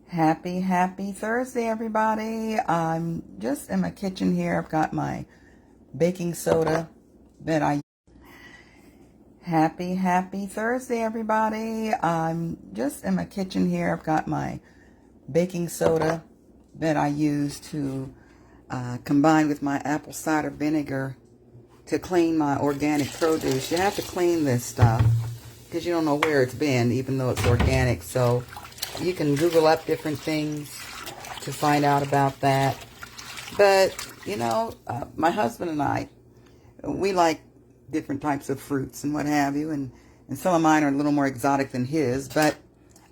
Happy Thursday, everybody. I'm just in my kitchen here. I've got my baking soda that I Happy Thursday, everybody. I'm just in my kitchen here. I've got my baking soda that I use to combine with my apple cider vinegar to clean my organic produce. You have to clean this stuff because you don't know where it's been, even though it's organic. So you can Google up different things to find out about that. But, my husband and I, we like different types of fruits and what have you. And some of mine are a little more exotic than his. But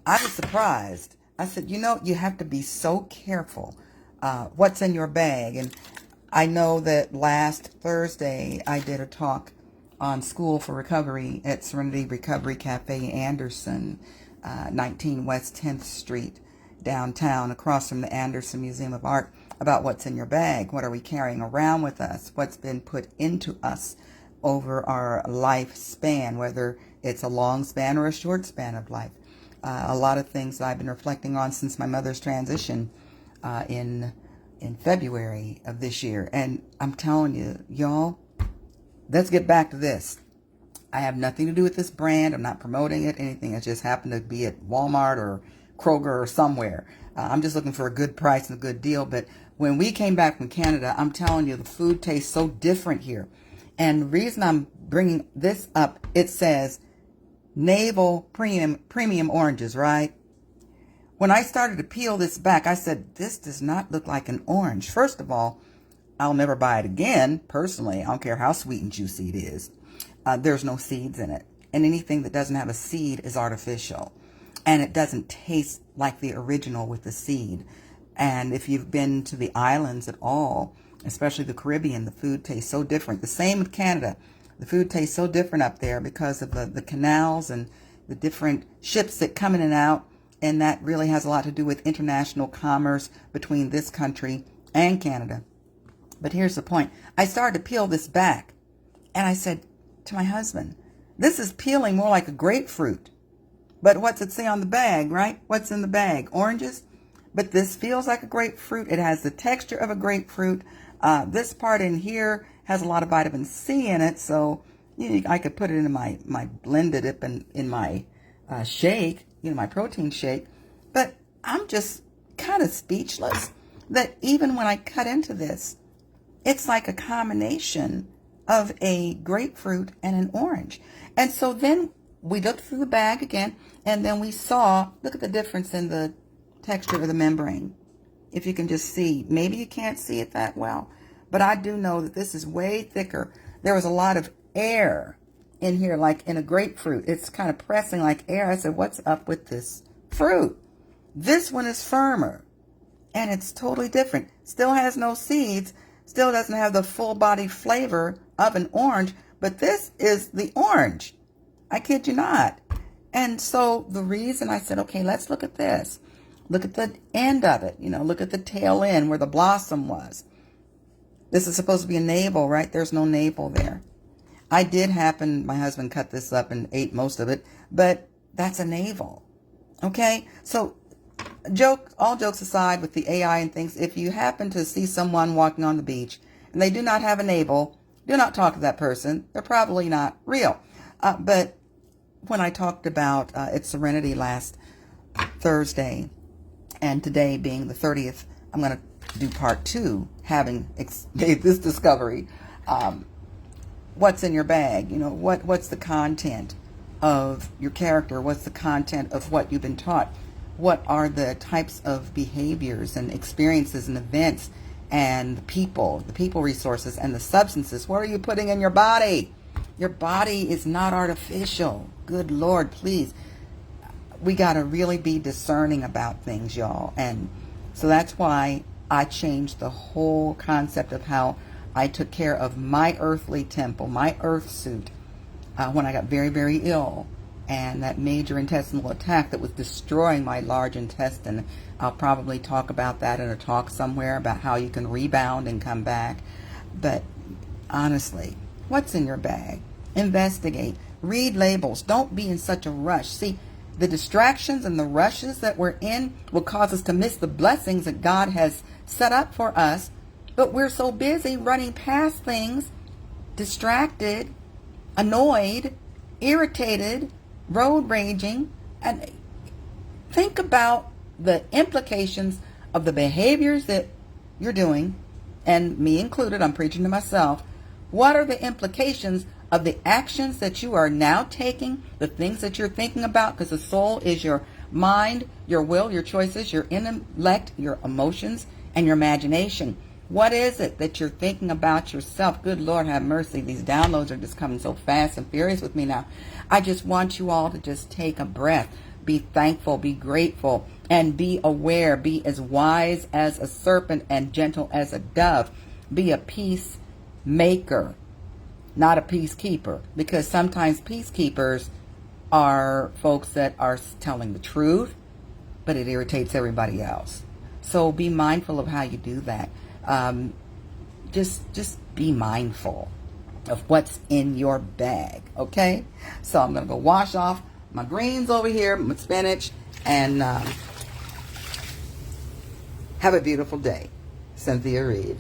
I was surprised. I said, you have to be so careful what's in your bag. And I know that last Thursday I did a talk on School for Recovery at Serenity Recovery Cafe Anderson, 19 West 10th Street, downtown, across from the Anderson Museum of Art, about what's in your bag. What are we carrying around with us? What's been put into us over our lifespan, whether it's a long span or a short span of life. A lot of things that I've been reflecting on since my mother's transition in February of this year. And I'm telling you, y'all, let's get back to this. I have nothing to do with this brand. I'm not promoting it, anything. It just happened to be at Walmart or Kroger or somewhere. I'm just looking for a good price and a good deal. But when we came back from Canada, I'm telling you, the food tastes so different here. And the reason I'm bringing this up, it says Navel premium oranges, right? When I started to peel this back, I said, this does not look like an orange. First of all, I'll never buy it again, personally. I don't care how sweet and juicy it is. There's no seeds in it. And anything that doesn't have a seed is artificial. And it doesn't taste like the original with the seed. And if you've been to the islands at all, especially the Caribbean, the food tastes so different. The same with Canada. The food tastes so different up there because of the canals and the different ships that come in and out. And that really has a lot to do with international commerce between this country and Canada. But here's the point. I started to peel this back. And I said to my husband, this is peeling more like a grapefruit. But what's it say on the bag, right? What's in the bag? Oranges? But this feels like a grapefruit. It has the texture of a grapefruit. This part in here has a lot of vitamin C in it. So I could put it in my blended it in my shake, my protein shake. But I'm just kind of speechless that even when I cut into this, it's like a combination of a grapefruit and an orange. And so then we looked through the bag again, and then we saw, look at the difference in the texture of the membrane. If you can just see, maybe you can't see it that well, but I do know that this is way thicker. There was a lot of air in here, like in a grapefruit. It's kind of pressing like air. I said, what's up with this fruit? This one is firmer, and it's totally different. Still has no seeds, still doesn't have the full body flavor of an orange, but this is the orange. I kid you not. And so the reason I said, okay, let's look at this. Look at the end of it, look at the tail end where the blossom was. This is supposed to be a navel, right? There's no navel there. My husband cut this up and ate most of it, but that's a navel. Okay? So all jokes aside with the AI and things, if you happen to see someone walking on the beach and they do not have a navel, do not talk to that person. They're probably not real. But when I talked about at Serenity last Thursday, and today being the 30th, I'm going to do part 2, having made this discovery. What's in your bag? What's the content of your character? What's the content of what you've been taught? What are the types of behaviors and experiences and events and the people resources and the substances? What are you putting in your body? Your body is not artificial. Good Lord, please. We got to really be discerning about things, y'all. And so that's why I changed the whole concept of how I took care of my earthly temple, my earth suit, when I got very, very ill. And that major intestinal attack that was destroying my large intestine. I'll probably talk about that in a talk somewhere about how you can rebound and come back. But honestly, what's in your bag? Investigate. Read labels. Don't be in such a rush. See, The distractions and the rushes that we're in will cause us to miss the blessings that God has set up for us. But we're so busy running past things, distracted, annoyed, irritated, road raging. And think about the implications of the behaviors that you're doing, and me included, I'm preaching to myself. What are the implications of the actions that you are now taking, the things that you're thinking about? Because the soul is your mind, your will, your choices, your intellect, your emotions, and your imagination. What is it that you're thinking about yourself? Good Lord, have mercy. These downloads are just coming so fast and furious with me now. I just want you all to just take a breath. Be thankful, be grateful, and be aware. Be as wise as a serpent and gentle as a dove. Be a peacemaker, not a peacekeeper, because sometimes peacekeepers are folks that are telling the truth, but it irritates everybody else. So be mindful of how you do that. Just be mindful of what's in your bag, okay? So I'm going to go wash off my greens over here, my spinach, and have a beautiful day. Cynthia Reed.